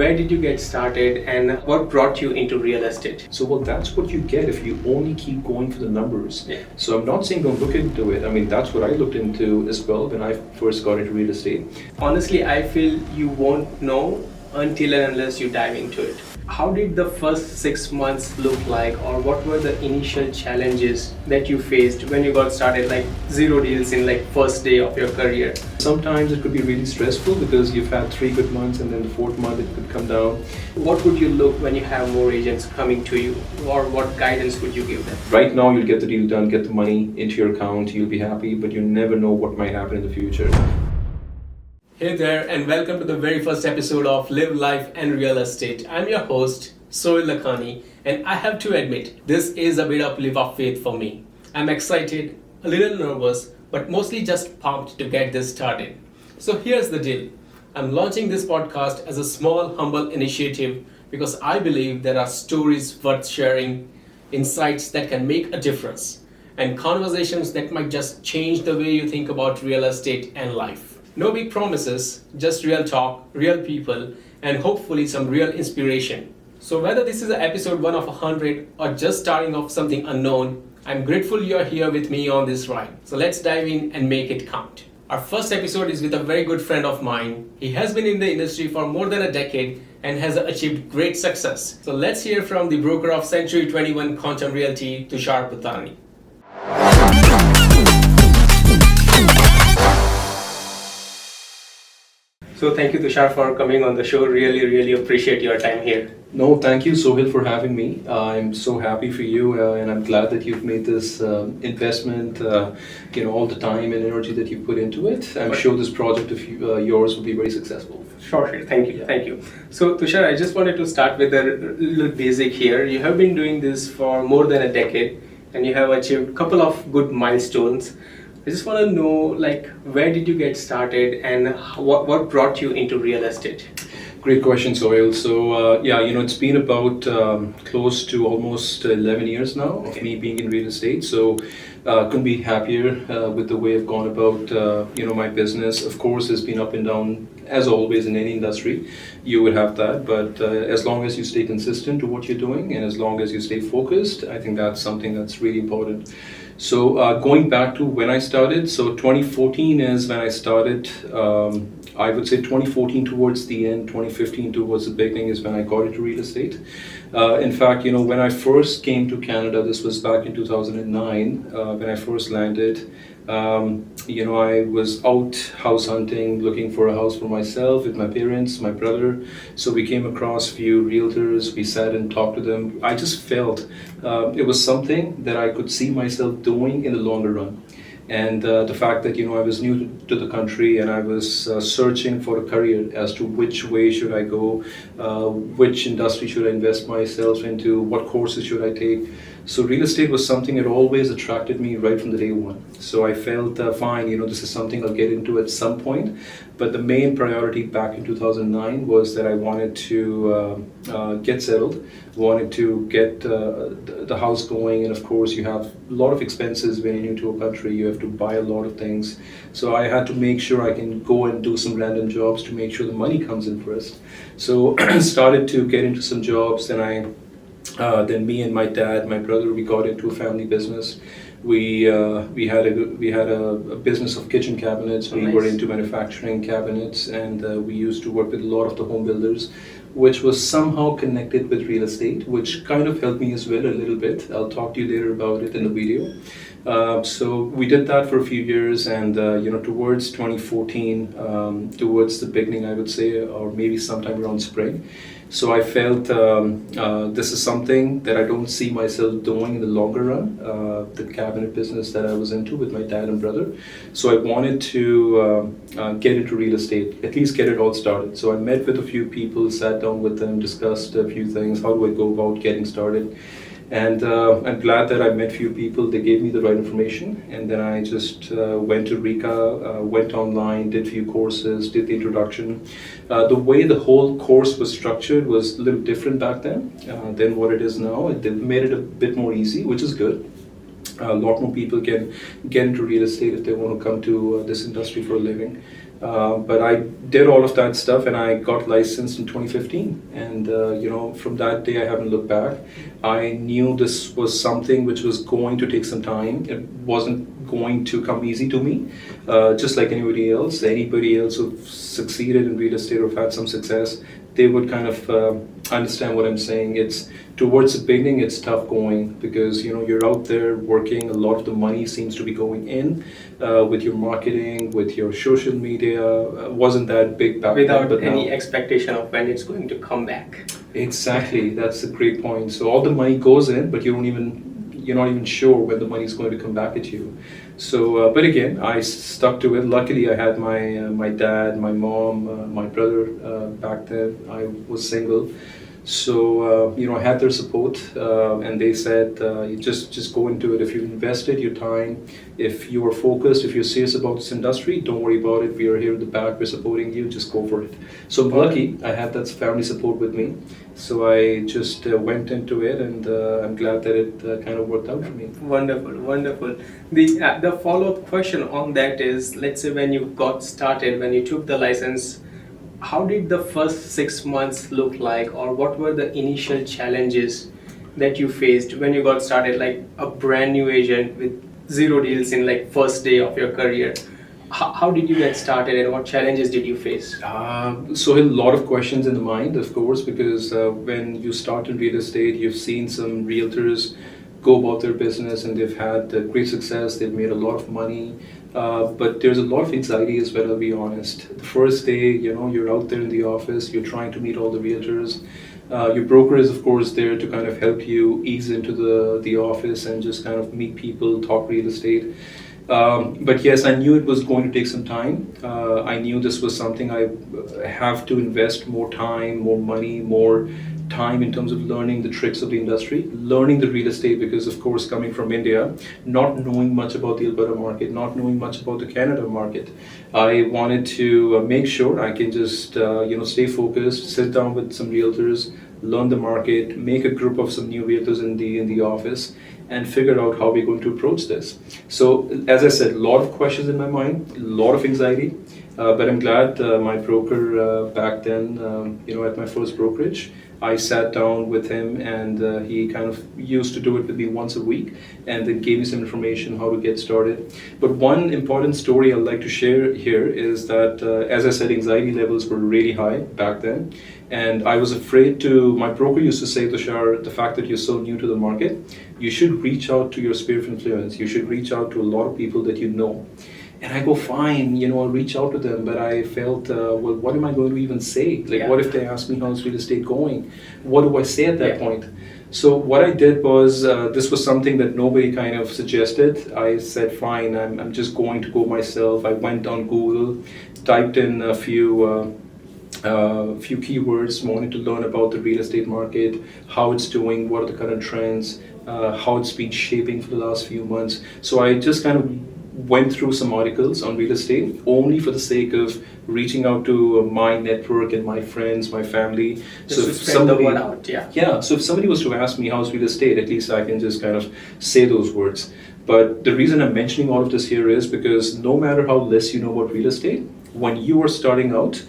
where did you get started and what brought you into real estate? So, well, that's what you get if you only keep going for the numbers. Yeah. So I'm not saying don't look into it. I mean, that's what I looked into as well when I first got into real estate. Honestly, I feel you won't know until and unless you dive into it. How did the first 6 months look like, or what were the initial challenges that you faced when you got started, like 0 deals in like first day of your career? Sometimes it could be really stressful because you've had 3 good months and then the 4th month it could come down. What would you look when you have more agents coming to you, or what guidance would you give them? Right now, you'll get the deal done, get the money into your account, you'll be happy, but you never know what might happen in the future. Hey there, and welcome to the very first episode of Live Life and Real Estate. I'm your host, Sohail Lakhani, and I have to admit, this is a bit of leap of faith for me. I'm excited, a little nervous, but mostly just pumped to get this started. So here's the deal. I'm launching this podcast as a small, humble initiative because I believe there are stories worth sharing, insights that can make a difference, and conversations that might just change the way you think about real estate and life. No big promises, just real talk, real people, and hopefully some real inspiration. So whether this is episode 1 of 100 or just starting off something unknown, I'm grateful you're here with me on this ride. So let's dive in and make it count. Our first episode is with a very good friend of mine. He has been in the industry for more than a decade and has achieved great success. So let's hear from the broker of Century 21 Quantum Realty, Tushar and I. So thank you, Tushar, for coming on the show. Really appreciate your time here. No, thank you, Sohail, for having me. I'm so happy for you, and I'm glad that you've made this investment, all the time and energy that you put into it. I'm sure this project of yours will be very successful. Sure. Thank you. So, Tushar, I just wanted to start with a little basic here. You have been doing this for more than a decade, and you have achieved a couple of good milestones. I just want to know, where did you get started and what brought you into real estate? Great question, Sohail. So, it's been about close to almost 11 years now of me being in real estate. So, couldn't be happier with the way I've gone about, my business. Of course, it's been up and down, as always in any industry. You would have that. But as long as you stay consistent to what you're doing and as long as you stay focused, I think that's something that's really important. So going back to when I started, so 2014 is when I started. I would say 2014 towards the end, 2015 towards the beginning is when I got into real estate. In fact, when I first came to Canada, this was back in 2009, when I first landed. I was out house hunting, looking for a house for myself with my parents, my brother. So we came across a few realtors, we sat and talked to them. I just felt it was something that I could see myself doing in the longer run. And the fact that, I was new to the country and I was searching for a career as to which way should I go, which industry should I invest myself into, what courses should I take. So real estate was something that always attracted me right from the day one. So I felt fine, this is something I'll get into at some point. But the main priority back in 2009 was that I wanted to get settled, wanted to get the house going. And of course, you have a lot of expenses when you're new to a country. You have to buy a lot of things. So I had to make sure I can go and do some random jobs to make sure the money comes in first. So I started to get into some jobs. Then me and my dad, my brother, we got into a family business. We had a business of kitchen cabinets. We were into manufacturing cabinets, and we used to work with a lot of the home builders, which was somehow connected with real estate, which kind of helped me as well a little bit. I'll talk to you later about it in the video. So we did that for a few years, and towards 2014, towards the beginning, I would say, or maybe sometime around spring. So I felt this is something that I don't see myself doing in the longer run, the cabinet business that I was into with my dad and brother. So I wanted to get into real estate, at least get it all started. So I met with a few people, sat down with them, discussed a few things, how do I go about getting started. And I'm glad that I met few people. They gave me the right information, and then I just went to RECA, went online, did few courses, did the introduction. The way the whole course was structured was a little different back then than what it is now. They've made it a bit more easy, which is good. A lot more people can get into real estate if they want to come to this industry for a living. But I did all of that stuff and I got licensed in 2015. And, from that day, I haven't looked back. I knew this was something which was going to take some time. It wasn't going to come easy to me, just like anybody else. Anybody else who've succeeded in real estate or have had some success, they would kind of understand what I'm saying. It's towards the beginning, it's tough going because you're out there working. A lot of the money seems to be going in with your marketing, with your social media. Wasn't that big back without then, but any now, expectation of when it's going to come back. exactly, that's a great point. So all the money goes in, but you're not even sure when the money is going to come back at you. So, but again, I stuck to it. Luckily, I had my dad, my mom, my brother back then. I was single, so I had their support, and they said, you just go into it. If you invested your time, if you are focused, if you're serious about this industry, don't worry about it. We are here at the back. We're supporting you. Just go for it. So I'm lucky. I had that family support with me. So I just went into it, and I'm glad that it kind of worked out for me. Wonderful, wonderful. The follow-up question on that is, let's say when you got started, when you took the license, how did the first 6 months look like, or what were the initial challenges that you faced when you got started, like a brand new agent with 0 deals in like first day of your career? How did you get started and what challenges did you face? So a lot of questions in the mind, of course, because when you start in real estate, you've seen some realtors go about their business and they've had great success, they've made a lot of money, but there's a lot of anxiety as well, I'll be honest. The first day, you're out there in the office, you're trying to meet all the realtors. Your broker is, of course, there to kind of help you ease into the office and just kind of meet people, talk real estate. But yes, I knew it was going to take some time. I knew this was something I have to invest more time, more money, more time in terms of learning the tricks of the industry, learning the real estate, because of course coming from India, not knowing much about the Alberta market, not knowing much about the Canada market, I wanted to make sure I can just stay focused, sit down with some realtors, learn the market, make a group of some new realtors in the office, and figure out how we're going to approach this. So as I said, a lot of questions in my mind, a lot of anxiety, but I'm glad my broker back then, at my first brokerage, I sat down with him and he kind of used to do it with me once a week and then gave me some information how to get started. But one important story I'd like to share here is that, as I said, anxiety levels were really high back then. And I was afraid to, my broker used to say, Tushar, the fact that you're so new to the market, you should reach out to your sphere of influence. You should reach out to a lot of people that you know. And I go, fine, I'll reach out to them. But I felt, well, what am I going to even say? Like, what if they ask me how's real estate going? What do I say at that point? So what I did was, this was something that nobody kind of suggested. I said, fine, I'm just going to go myself. I went on Google, typed in a few keywords, wanted to learn about the real estate market, how it's doing, what are the current trends, how it's been shaping for the last few months. So I just kind of went through some articles on real estate only for the sake of reaching out to my network and my friends, my family. Just so if somebody, the word out, so if somebody was to ask me how's real estate, at least I can just kind of say those words. But the reason I'm mentioning all of this here is because no matter how less you know about real estate, when you are starting out,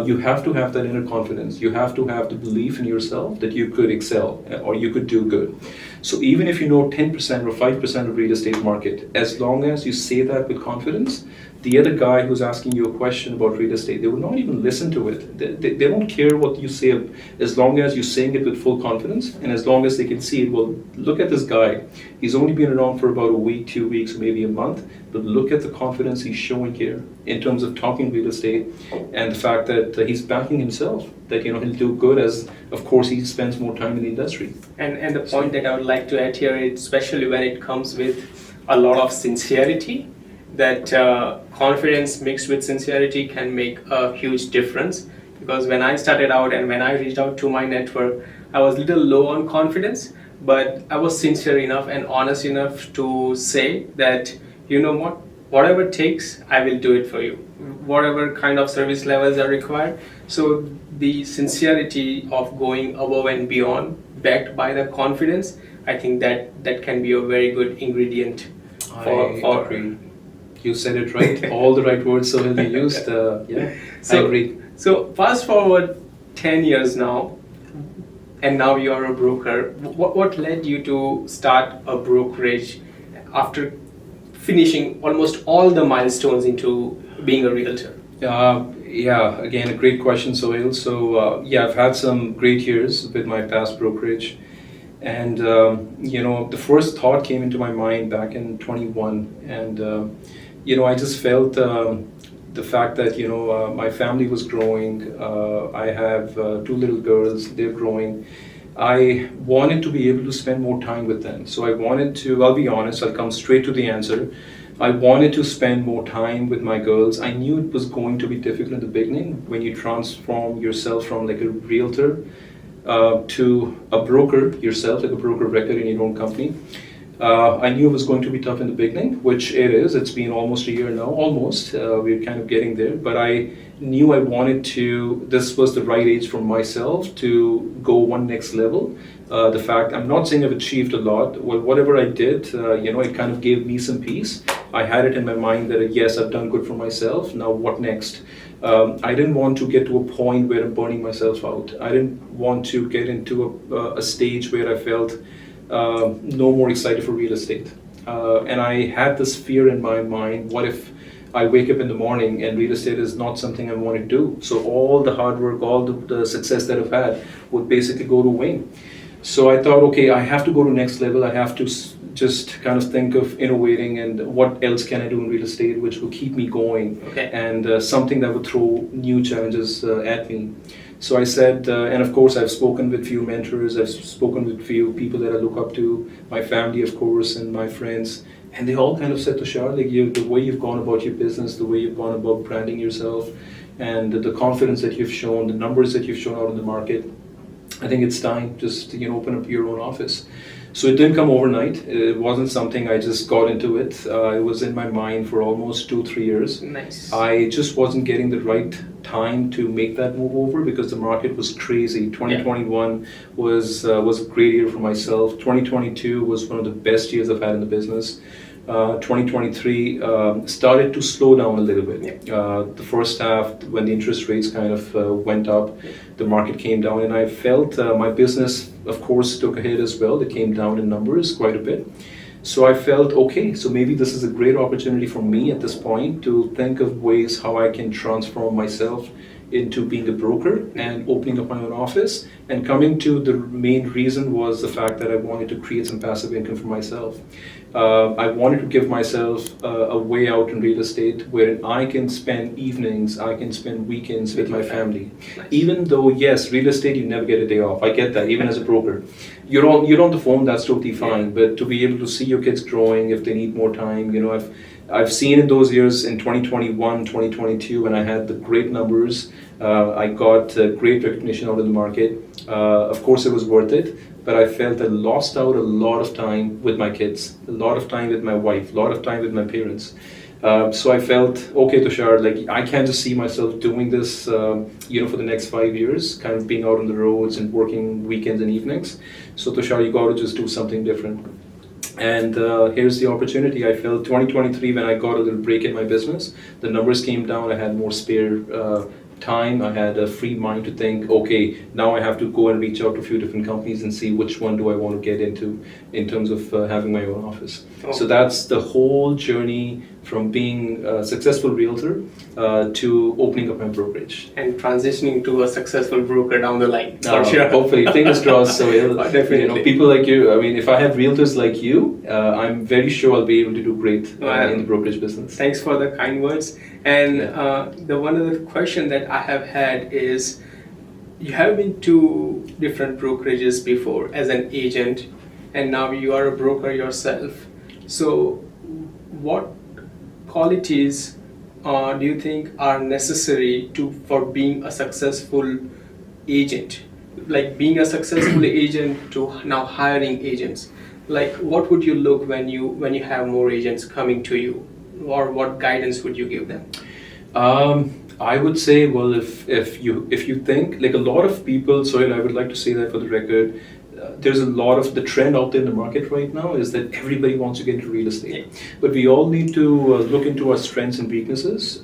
you have to have that inner confidence. You have to have the belief in yourself that you could excel or you could do good. So even if you know 10% or 5% of real estate market, as long as you say that with confidence, the other guy who's asking you a question about real estate, they will not even listen to it. They don't care what you say as long as you're saying it with full confidence and as long as they can see it. Well, look at this guy. He's only been around for about a week, 2 weeks, maybe a month, but look at the confidence he's showing here in terms of talking real estate and the fact that he's backing himself, that he'll do good as, of course, he spends more time in the industry. And the point that I would like to add here is, especially when it comes with a lot of sincerity, that confidence mixed with sincerity can make a huge difference. Because when I started out and when I reached out to my network, I was a little low on confidence, but I was sincere enough and honest enough to say that, whatever it takes, I will do it for you. Whatever kind of service levels are required. So the sincerity of going above and beyond, backed by the confidence, I think that can be a very good ingredient for You said it right. All the right words so will be used. Yeah, I agree. So fast forward 10 years now, and now you are a broker. What led you to start a brokerage after finishing almost all the milestones into being a realtor? Yeah, again, a great question, Sohail. So, yeah, I've had some great years with my past brokerage. And, the first thought came into my mind back in 21. And, I just felt the fact that, my family was growing. I have two little girls, they're growing. I wanted to be able to spend more time with them. So I wanted to, I'll be honest, I'll come straight to the answer. I wanted to spend more time with my girls. I knew it was going to be difficult in the beginning when you transform yourself from like a realtor to a broker yourself, like a broker of record in your own company. I knew it was going to be tough in the beginning, which it is. It's been almost a year now, almost. We're kind of getting there. But I knew I wanted to, this was the right age for myself to go one next level. The fact, I'm not saying I've achieved a lot. Well, whatever I did, it kind of gave me some peace. I had it in my mind that, yes, I've done good for myself. Now what next? I didn't want to get to a point where I'm burning myself out. I didn't want to get into a stage where I felt no more excited for real estate. And I had this fear in my mind, what if I wake up in the morning and real estate is not something I want to do? So all the hard work, all the success that I've had would basically go to wing. So I thought, okay, I have to go to next level. I have to just kind of think of innovating and what else can I do in real estate which will keep me going, and something that would throw new challenges at me. So I said, and of course I've spoken with few mentors, I've spoken with few people that I look up to, my family of course, and my friends, and they all kind of said, Tushar, like the way you've gone about your business, the way you've gone about branding yourself, and the confidence that you've shown, the numbers that you've shown out in the market, I think it's time just to open up your own office. So it didn't come overnight. It wasn't something I just got into it. It was in my mind for almost 2-3 years. Nice. I just wasn't getting the right time to make that move over because the market was crazy. 2021 was a great year for myself. 2022 was one of the best years I've had in the business. 2023 started to slow down a little bit. The first half, when the interest rates kind of went up, the market came down, and I felt my business, of course, took a hit as well. It came down in numbers quite a bit. So I felt, okay, so maybe this is a great opportunity for me at this point to think of ways how I can transform myself into being a broker and opening up my own office. And coming to the main reason was the fact that I wanted to create some passive income for myself. I wanted to give myself a way out in real estate where I can spend evenings, I can spend weekends with my family. Nice. Even Even though, yes, real estate, you never get a day off. I get that, even as a broker. You're on the phone, that's totally fine. But to be able to see your kids growing, if they need more time, I've seen in those years in 2021, 2022, when I had the great numbers, I got great recognition out of the market. Of course, it was worth it, but I felt I lost out a lot of time with my kids, a lot of time with my wife, a lot of time with my parents. So I felt, okay, Tushar, like I can't just see myself doing this, for the next 5 years, kind of being out on the roads and working weekends and evenings. So Tushar, you got to just do something different. And here's the opportunity. I felt 2023 when I got a little break in my business, the numbers came down, I had more spare time, I had a free mind to think, okay, now I have to go and reach out to a few different companies and see which one do I want to get into in terms of having my own office. Oh. So that's the whole journey from being a successful realtor to opening up my brokerage. and transitioning to a successful broker down the line, for sure. Hopefully, fingers crossed. So Definitely. people like you. I mean, if I have realtors like you, I'm very sure I'll be able to do great in the brokerage business. Thanks for the kind words. And Yeah. the one other question that I have had is, you have been to different brokerages before as an agent, and now you are a broker yourself. So, what qualities do you think are necessary for being a successful agent? Like being a successful agent to now hiring agents. Like what would you look when you have more agents coming to you, or what guidance would you give them? I would say, well, if you think like a lot of people, so I would like to say that for the record, there's a lot of the trend out there in the market right now is that everybody wants to get into real estate. Yeah. But we all need to look into our strengths and weaknesses.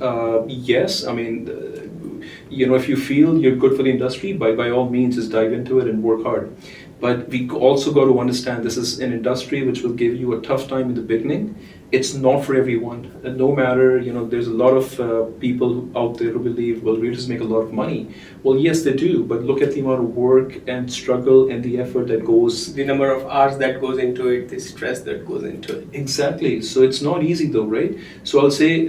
Yes, I mean, if you feel you're good for the industry, by all means, just dive into it and work hard. But we also got to understand this is an industry which will give you a tough time in the beginning. It's not for everyone. And no matter, there's a lot of people out there who believe, well, realtors make a lot of money. Well, yes, they do, but look at the amount of work and struggle and the effort that goes. The number of hours that goes into it, the stress that goes into it. Exactly. So it's not easy though, right? So I'll say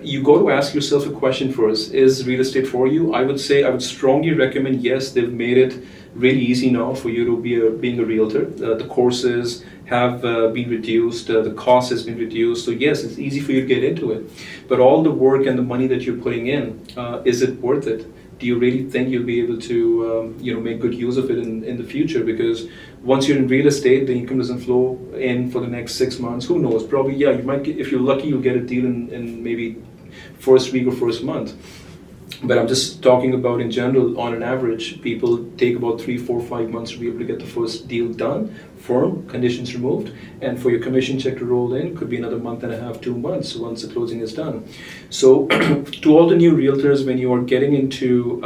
you got to ask yourself a question first. Is real estate for you? I would strongly recommend, yes, they've made it really easy now for you to being a realtor. The courses have been reduced, the cost has been reduced. So yes, it's easy for you to get into it. But all the work and the money that you're putting in, is it worth it? Do you really think you'll be able to make good use of it in the future? Because once you're in real estate, the income doesn't flow in for the next 6 months. Who knows? Probably, yeah, you might get, if you're lucky, you'll get a deal in maybe first week or first month. But I'm just talking about in general, on an average, people take about 3, 4, 5 months to be able to get the first deal done, firm, conditions removed, and for your commission check to roll in, could be another month and a half, 2 months once the closing is done. So to all the new realtors, when you are getting into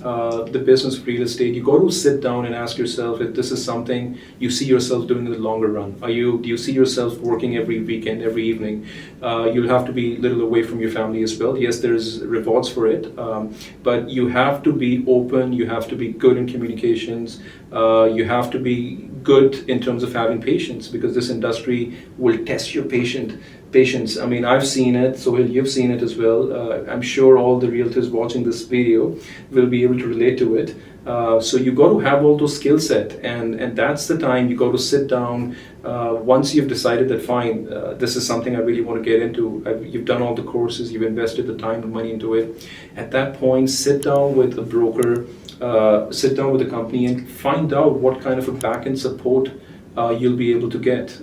the business of real estate, you got to sit down and ask yourself if this is something you see yourself doing in the longer run. Do you see yourself working every weekend, every evening? You'll have to be a little away from your family as well. Yes, there's rewards for it, but you have to be open, you have to be good in communications, you have to be good in terms of having patience, because this industry will test your patience. I mean, I've seen it, so you've seen it as well. I'm sure all the realtors watching this video will be able to relate to it. So you got to have all those skill set, and that's the time you got to sit down. Once you've decided that fine, this is something I really want to get into. You've done all the courses, you've invested the time and money into it. At that point, sit down with a broker, sit down with a company, and find out what kind of a back-end support you'll be able to get.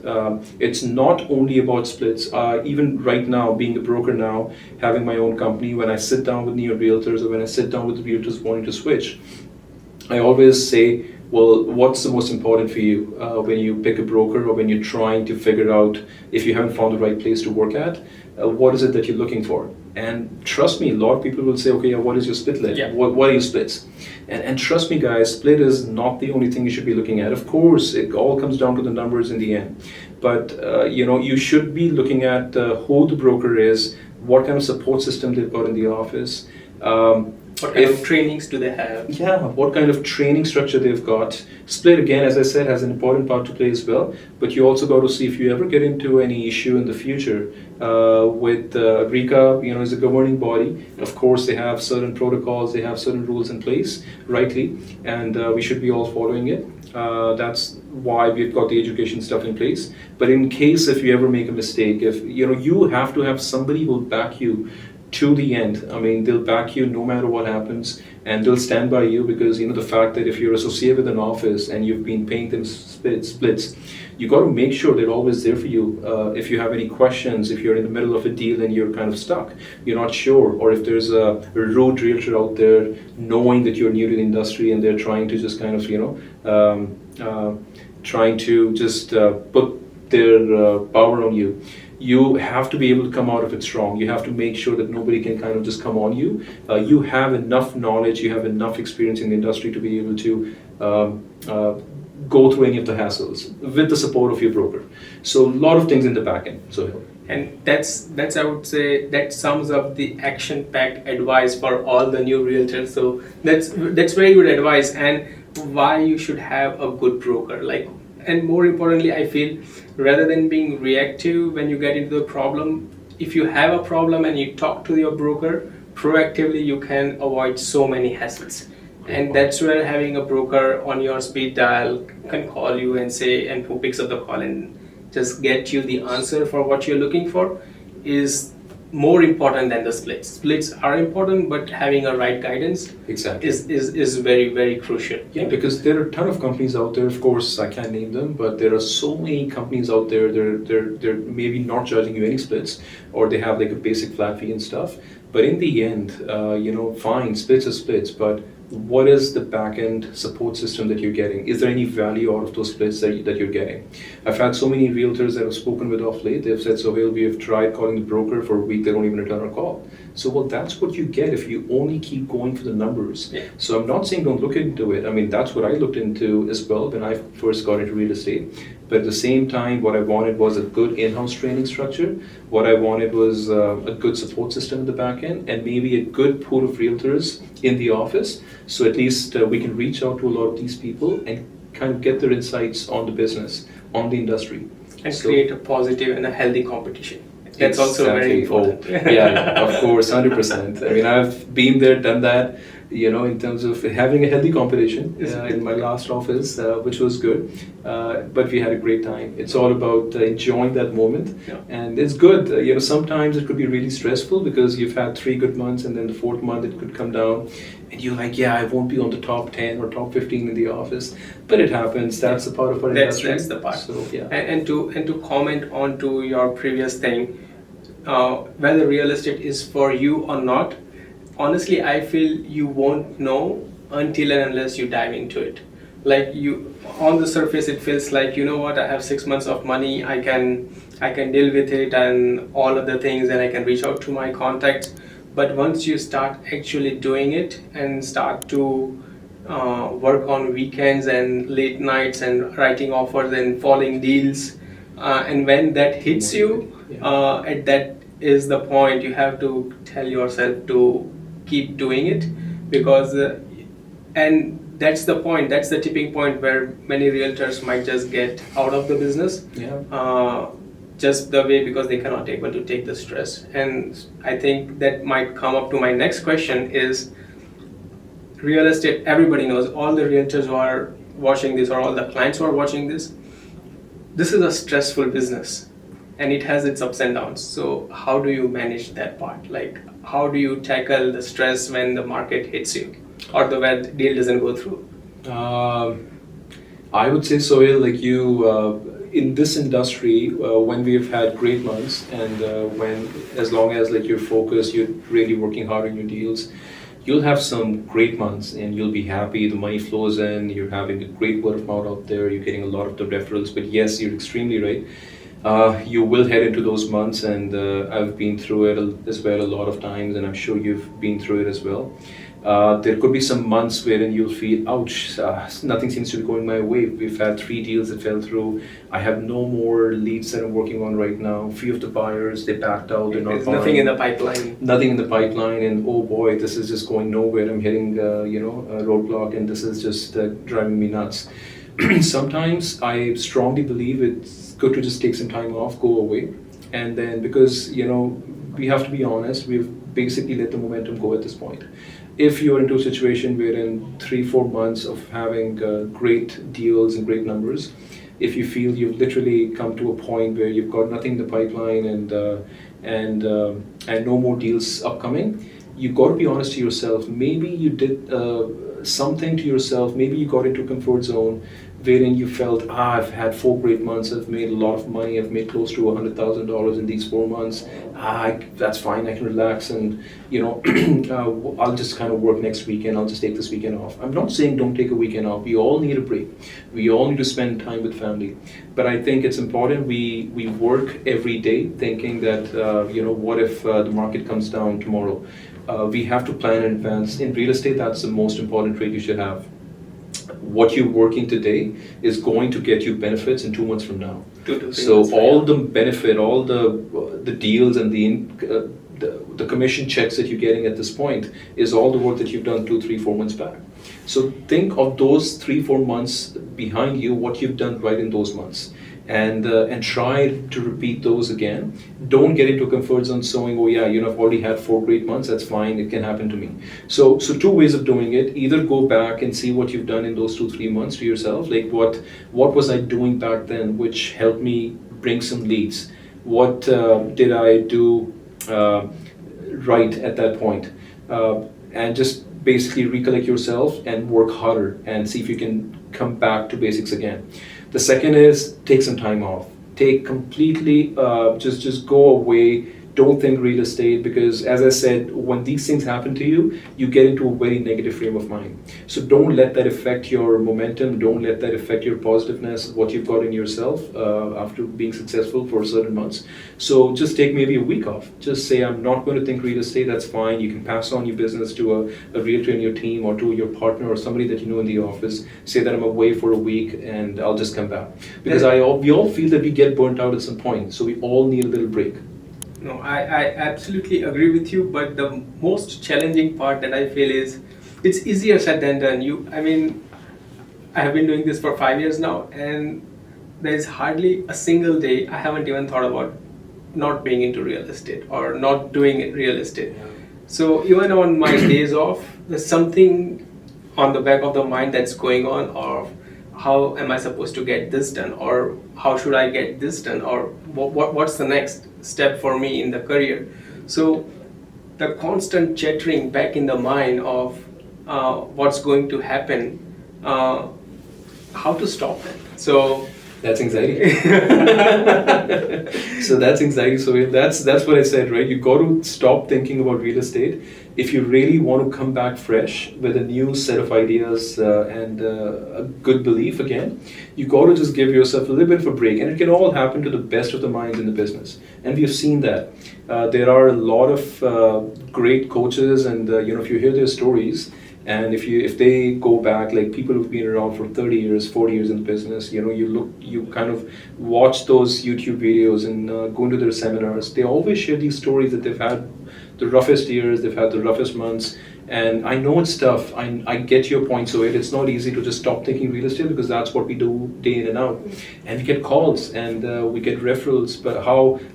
It's not only about splits. Even right now, being a broker now, having my own company, when I sit down with new realtors or when I sit down with realtors wanting to switch, I always say, well, what's the most important for you when you pick a broker or when you're trying to figure out if you haven't found the right place to work at? What is it that you're looking for? And trust me, a lot of people will say, okay, what is your split list? Yeah. What are your splits? And trust me, guys, split is not the only thing you should be looking at. Of course, it all comes down to the numbers in the end. But you should be looking at who the broker is, what kind of support system they've got in the office. What kind of trainings do they have? Yeah, what kind of training structure they've got. Split, again, as I said, has an important part to play as well. But you also got to see if you ever get into any issue in the future with RECA, is a governing body. Of course, they have certain protocols, they have certain rules in place, rightly, and we should be all following it. That's why we've got the education stuff in place. But in case if you ever make a mistake, if you have to have somebody who will back you to the end. I mean, they'll back you no matter what happens, and they'll stand by you, because the fact that if you're associated with an office and you've been paying them splits, you got to make sure they're always there for you. If you have any questions, if you're in the middle of a deal and you're kind of stuck, you're not sure, or if there's a rude realtor out there knowing that you're new to the industry and they're trying to just kind of trying to just put their power on you. You have to be able to come out of it strong. You have to make sure that nobody can kind of just come on you. You have enough knowledge, you have enough experience in the industry to be able to go through any of the hassles with the support of your broker. So a lot of things in the back end. So, and that's I would say that sums up the action-packed advice for all the new realtors. So that's very good advice, and why you should have a good broker. And more importantly, I feel, rather than being reactive when you get into the problem, if you have a problem and you talk to your broker proactively, you can avoid so many hassles. And that's where having a broker on your speed dial can call you and say, and who picks up the call and just get you the answer for what you're looking for, is more important than the splits. Splits are important, but having a right guidance is very, very crucial. Yeah, because there are a ton of companies out there. Of course, I can't name them, but there are so many companies out there. They're maybe not charging you any splits, or they have like a basic flat fee and stuff. But in the end, fine, splits are splits. But what is the back-end support system that you're getting? Is there any value out of those splits that you're getting? I've had so many realtors that I've spoken with off late, they've said, so we have tried calling the broker for a week, they don't even return our call. So, well, that's what you get if you only keep going for the numbers. Yeah. So I'm not saying don't look into it. I mean, that's what I looked into as well when I first got into real estate. But at the same time, what I wanted was a good in-house training structure. What I wanted was a good support system in the back end, and maybe a good pool of realtors in the office. So at least we can reach out to a lot of these people and kind of get their insights on the business, on the industry. And create a positive and a healthy competition. That's also very important. Oh, yeah, of course, 100%. I mean, I've been there, done that, in terms of having a healthy competition in my last office, which was good. But we had a great time. It's all about enjoying that moment. Yeah. And it's good. Sometimes it could be really stressful because you've had 3 good months and then the 4th month it could come down. And you're like, I won't be on the top 10 or top 15 in the office. But it happens. That's a part of our industry. That's the part. So, yeah. And to comment on to your previous thing, whether real estate is for you or not, honestly, I feel you won't know until and unless you dive into it. Like on the surface, it feels like, I have 6 months of money, I can deal with it and all of the things, and I can reach out to my contacts. But once you start actually doing it and start to work on weekends and late nights and writing offers and falling deals, and when that hits you, at that is the point you have to tell yourself to keep doing it, because and that's the point, that's the tipping point where many realtors might just get out of the business. Just the way, because they cannot able to take the stress. And I think that might come up to my next question is, real estate, everybody knows, all the realtors who are watching this or all the clients who are watching this is a stressful business and it has its ups and downs. So how do you manage that part? Like, how do you tackle the stress when the market hits you or the deal doesn't go through? I would say, Sohail, like in this industry, when we've had great months and as long as like you're focused, you're really working hard on your deals, you'll have some great months and you'll be happy, the money flows in, you're having a great word of mouth out there, you're getting a lot of the referrals. But yes, you're extremely right. You will head into those months, and I've been through it as well a lot of times, and I'm sure you've been through it as well. There could be some months wherein you'll feel, ouch, nothing seems to be going my way. We've had 3 deals that fell through. I have no more leads that I'm working on right now. A few of the buyers, they backed out. They're not There's buying. nothing in the pipeline. Nothing in the pipeline, and oh boy, this is just going nowhere. I'm hitting, a roadblock, and this is just driving me nuts. Sometimes I strongly believe it's good to just take some time off, go away, and then, because we have to be honest, we've basically let the momentum go at this point. If you're into a situation where in 3-4 months of having great deals and great numbers, if you feel you've literally come to a point where you've got nothing in the pipeline and no more deals upcoming, you got to be honest to yourself. Maybe you did something to yourself. Maybe you got into a comfort zone wherein you felt, I've had 4 great months, I've made a lot of money, I've made close to $100,000 in these 4 months. That's fine, I can relax, and I'll just kind of work next weekend, I'll just take this weekend off. I'm not saying don't take a weekend off. We all need a break. We all need to spend time with family. But I think it's important we work every day thinking that, what if the market comes down tomorrow? We have to plan in advance. In real estate, that's the most important trait you should have. What you're working today is going to get you benefits in 2 months from now. So all the benefit, all the deals and the commission checks that you're getting at this point is all the work that you've done 2, 3, 4 months back. So think of those 3, 4 months behind you, what you've done right in those months, and try to repeat those again. Don't get into a comfort zone saying, I've already had 4 great months, that's fine, it can happen to me. So 2 ways of doing it. Either go back and see what you've done in those 2, 3 months to yourself, like what was I doing back then which helped me bring some leads? What did I do right at that point? And just basically recollect yourself and work harder and see if you can come back to basics again. The second is take some time off. Take completely, just go away, don't think real estate, because as I said, when these things happen to you, you get into a very negative frame of mind. So don't let that affect your momentum. Don't let that affect your positiveness, what you've got in yourself after being successful for certain months. So just take maybe a week off. Just say, I'm not going to think real estate. That's fine. You can pass on your business to a realtor in your team or to your partner or somebody that you know in the office. Say that I'm away for a week and I'll just come back. Because we all feel that we get burnt out at some point. So we all need a little break. No, I absolutely agree with you, but the most challenging part that I feel is it's easier said than done. I have been doing this for 5 years now, and there is hardly a single day I haven't even thought about not being into real estate or not doing real estate. Yeah. So even on my days off, there's something on the back of the mind that's going on, or how am I supposed to get this done, or how should I get this done, or what's the next step for me in the career. So the constant chattering back in the mind of what's going to happen, how to stop that. So that's anxiety. So that's anxiety. So that's what I said, right? You got to stop thinking about real estate. If you really want to come back fresh with a new set of ideas and a good belief again, you got to just give yourself a little bit of a break. And it can all happen to the best of the minds in the business. And we've seen that. There are a lot of great coaches, and if you hear their stories, and if they go back, like people who've been around for 30 years, 40 years in the business, you kind of watch those YouTube videos and go into their seminars. They always share these stories that they've had the roughest years, they've had the roughest months. And I know it's tough. I get your point. So it's not easy to just stop thinking real estate, because that's what we do day in and out. And we get calls and we get referrals. But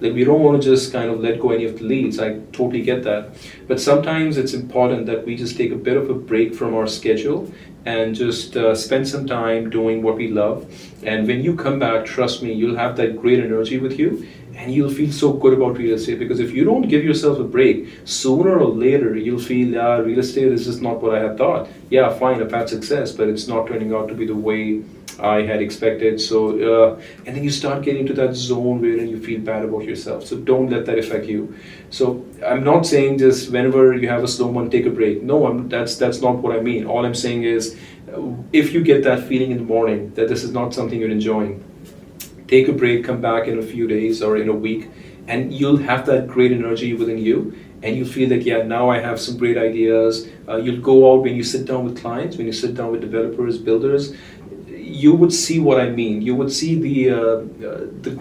we don't want to just kind of let go any of the leads. I totally get that. But sometimes it's important that we just take a bit of a break from our schedule and just spend some time doing what we love. And when you come back, trust me, you'll have that great energy with you. And you'll feel so good about real estate, because if you don't give yourself a break, sooner or later you'll feel, real estate is just not what I had thought. Yeah, fine, I've had success, but it's not turning out to be the way I had expected. So, and then you start getting into that zone wherein you feel bad about yourself. So don't let that affect you. So I'm not saying just whenever you have a slow month, take a break. No, that's not what I mean. All I'm saying is, if you get that feeling in the morning that this is not something you're enjoying, take a break, come back in a few days or in a week, and you'll have that great energy within you, and you feel that, now I have some great ideas. You'll go out, when you sit down with clients, when you sit down with developers, builders, you would see what I mean. You would see the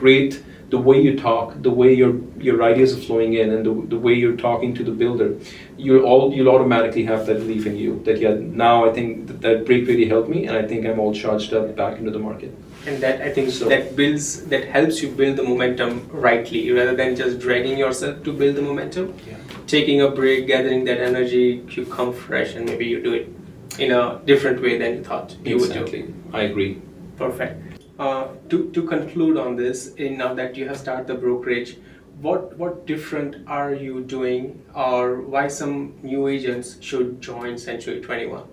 way you talk, the way your ideas are flowing in, and the way you're talking to the builder. You'll automatically have that belief in you that, now I think that break really helped me, and I think I'm all charged up back into the market. And that, I think, that helps you build the momentum rightly, rather than just dragging yourself to build the momentum. Yeah. Taking a break, gathering that energy, you come fresh, and maybe you do it in a different way than you thought you would do. Exactly. I agree. Perfect. To conclude on this, now that you have started the brokerage, what different are you doing, or why some new agents should join Century 21?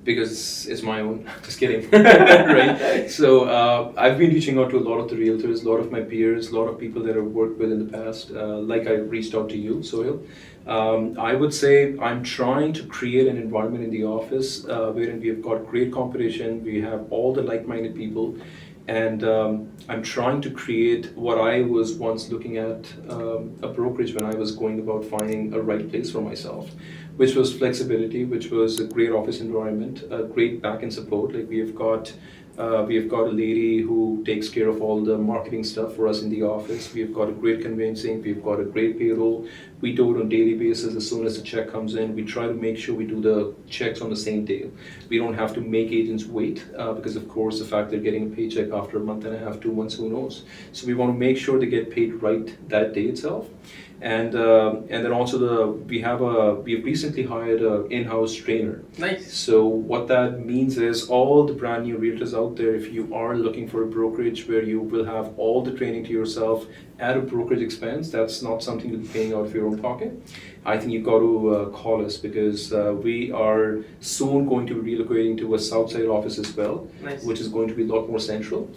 Because it's my own. Just kidding. Right? So I've been reaching out to a lot of the realtors, a lot of my peers, a lot of people that I've worked with in the past, like I reached out to you, Sohail. I would say I'm trying to create an environment in the office wherein we have got great competition, we have all the like-minded people, and I'm trying to create what I was once looking at a brokerage when I was going about finding a right place for myself, which was flexibility, which was a great office environment, a great back-end support. Like we have got a lady who takes care of all the marketing stuff for us in the office. We've got a great conveyancing. We've got a great payroll. We do it on a daily basis. As soon as the check comes in, we try to make sure we do the checks on the same day. We don't have to make agents wait because, of course, the fact they're getting a paycheck after a month and a half, 2 months, who knows. So we want to make sure they get paid right that day itself. And then also we've recently hired an in-house trainer. Nice. So what that means is all the brand new realtors out there, if you are looking for a brokerage where you will have all the training to yourself at a brokerage expense, that's not something you'll be paying out of your own pocket. I think you've got to call us because we are soon going to be relocating to a Southside office as well, nice. Which is going to be a lot more central.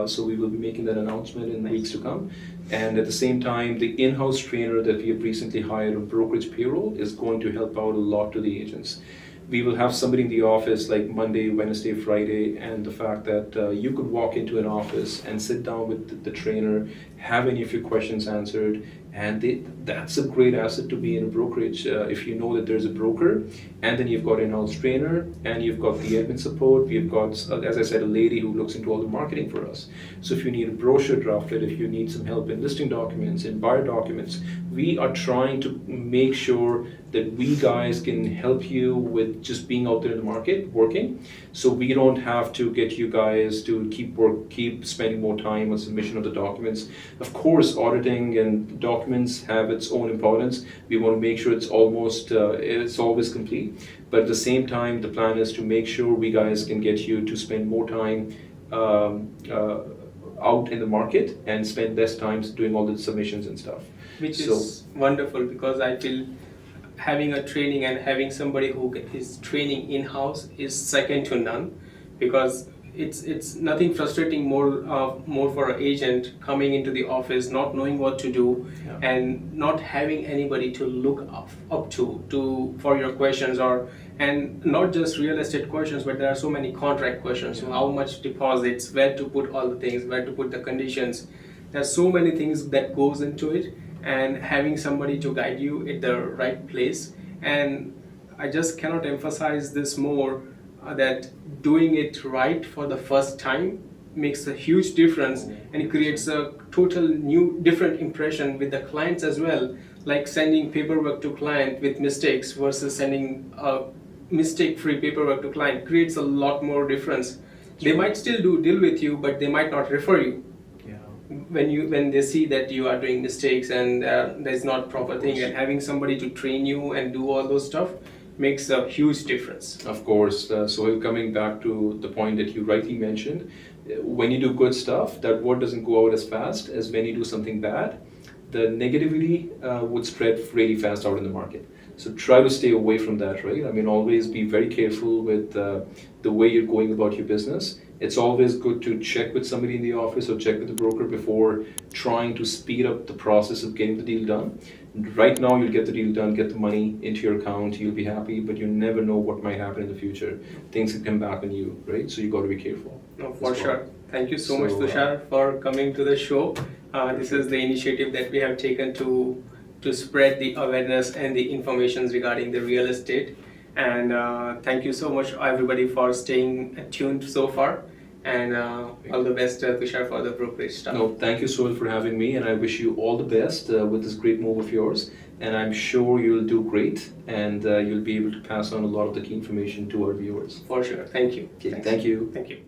So we will be making that announcement in nice. weeks to come. And at the same time, the in-house trainer that we have recently hired on brokerage payroll is going to help out a lot to the agents. We will have somebody in the office like Monday, Wednesday, Friday, and the fact that you could walk into an office and sit down with the trainer, have any of your questions answered, and that's a great asset to be in a brokerage. If you know that there's a broker, and then you've got an in-house trainer, and you've got the admin support, we've got, as I said, a lady who looks into all the marketing for us. So if you need a brochure drafted, if you need some help in listing documents, in buyer documents, we are trying to make sure that we guys can help you with just being out there in the market, working. So we don't have to get you guys to keep spending more time on submission of the documents. Of course, auditing and documents have its own importance. We want to make sure it's always complete. But at the same time, the plan is to make sure we guys can get you to spend more time out in the market and spend less time doing all the submissions and stuff. Which is wonderful, because I feel having a training and having somebody who is training in-house is second to none, because it's nothing frustrating more for an agent coming into the office not knowing what to do, and not having anybody to look up to for your questions, and not just real estate questions, but there are so many contract questions. So how much deposits, where to put all the things, where to put the conditions. There's so many things that goes into it, and having somebody to guide you at the right place. And I just cannot emphasize this more, that doing it right for the first time makes a huge difference, and it creates a total new different impression with the clients as well. Like sending paperwork to client with mistakes versus sending a mistake-free paperwork to client creates a lot more difference. They might still deal with you, but they might not refer you. When they see that you are doing mistakes and there's not proper thing, and having somebody to train you and do all those stuff makes a huge difference. Of course. So coming back to the point that you rightly mentioned, when you do good stuff, that word doesn't go out as fast as when you do something bad. The negativity would spread really fast out in the market. So try to stay away from that, right? I mean, always be very careful with the way you're going about your business. It's always good to check with somebody in the office or check with the broker before trying to speed up the process of getting the deal done. Right now, you'll get the deal done, get the money into your account, you'll be happy, but you never know what might happen in the future. Things can come back on you, right? So you got to be careful. No, for sure. Thank you so much, Tushar, for coming to the show. This is the initiative that we have taken to spread the awareness and the information regarding the real estate. And thank you so much, everybody, for staying tuned so far. And all the best, Tushar, for the brokerage stuff. No, thank you, Soil, for having me, and I wish you all the best with this great move of yours. And I'm sure you'll do great, and you'll be able to pass on a lot of the key information to our viewers. For sure. Thank you. Okay, thank you. Thank you.